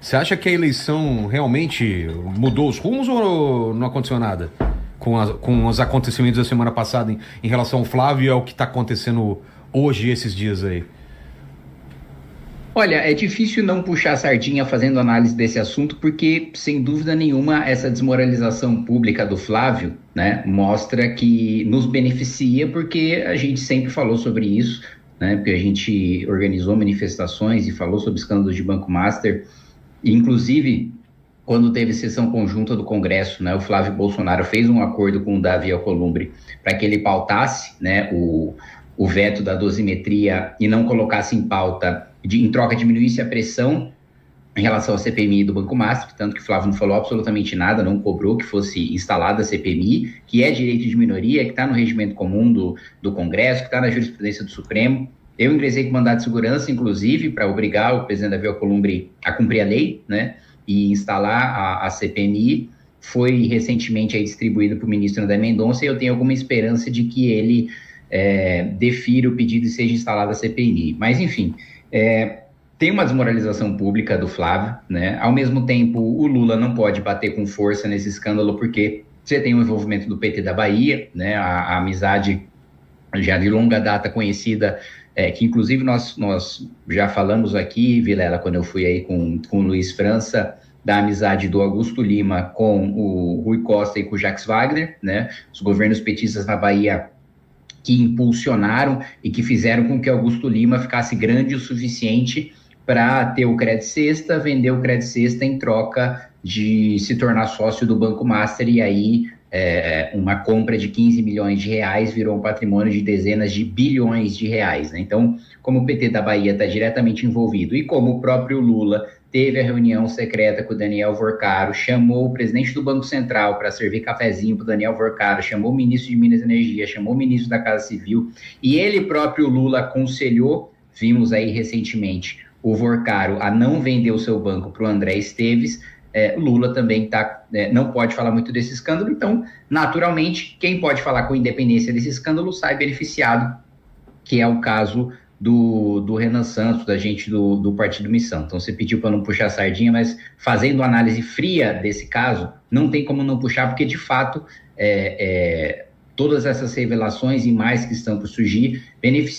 Você acha que a eleição realmente mudou os rumos ou não aconteceu nada com os acontecimentos da semana passada em relação ao Flávio e ao que está acontecendo hoje, esses dias aí? Olha, é difícil não puxar a sardinha fazendo análise desse assunto, porque, sem dúvida nenhuma, essa desmoralização pública do Flávio, né, mostra que nos beneficia, porque a gente sempre falou sobre isso, né, porque a gente organizou manifestações e falou sobre escândalos de Banco Master, e, inclusive, quando teve sessão conjunta do Congresso, né, o Flávio Bolsonaro fez um acordo com o Davi Alcolumbre para que ele pautasse, né, o veto da dosimetria e não colocasse em pauta, em troca diminuísse a pressão em relação à CPMI do Banco Master, tanto que o Flávio não falou absolutamente nada, não cobrou que fosse instalada a CPMI, que é direito de minoria, que está no regimento comum do Congresso, que está na jurisprudência do Supremo. Eu ingressei com mandado de segurança, inclusive, para obrigar o presidente Davi Alcolumbre a cumprir a lei, né, e instalar a CPMI. Foi recentemente aí distribuído para o ministro André Mendonça, e eu tenho alguma esperança de que ele defira o pedido e seja instalada a CPMI. Mas, enfim, tem uma desmoralização pública do Flávio, né? Ao mesmo tempo, o Lula não pode bater com força nesse escândalo, porque você tem o envolvimento do PT da Bahia, né? A amizade já de longa data conhecida, que inclusive nós já falamos aqui, Vilela, quando eu fui aí com o Luiz França, da amizade do Augusto Lima com o Rui Costa e com o Jacques Wagner, né? Os governos petistas na Bahia que impulsionaram e que fizeram com que Augusto Lima ficasse grande o suficiente para ter o Credit Sexta, vender o Credit Sexta em troca de se tornar sócio do Banco Master, e aí uma compra de 15 milhões de reais virou um patrimônio de dezenas de bilhões de reais, né? Então, como o PT da Bahia está diretamente envolvido e como o próprio Lula teve a reunião secreta com o Daniel Vorcaro, chamou o presidente do Banco Central para servir cafezinho para o Daniel Vorcaro, chamou o ministro de Minas e Energia, chamou o ministro da Casa Civil, e ele próprio, Lula, aconselhou, vimos aí recentemente, o Vorcaro a não vender o seu banco para o André Esteves. Lula também não pode falar muito desse escândalo, então, naturalmente, quem pode falar com independência desse escândalo sai beneficiado, que é o caso do Renan Santos, da gente do Partido Missão. Então, você pediu para não puxar a sardinha, mas fazendo análise fria desse caso, não tem como não puxar, porque, de fato, todas essas revelações e mais que estão por surgir beneficiam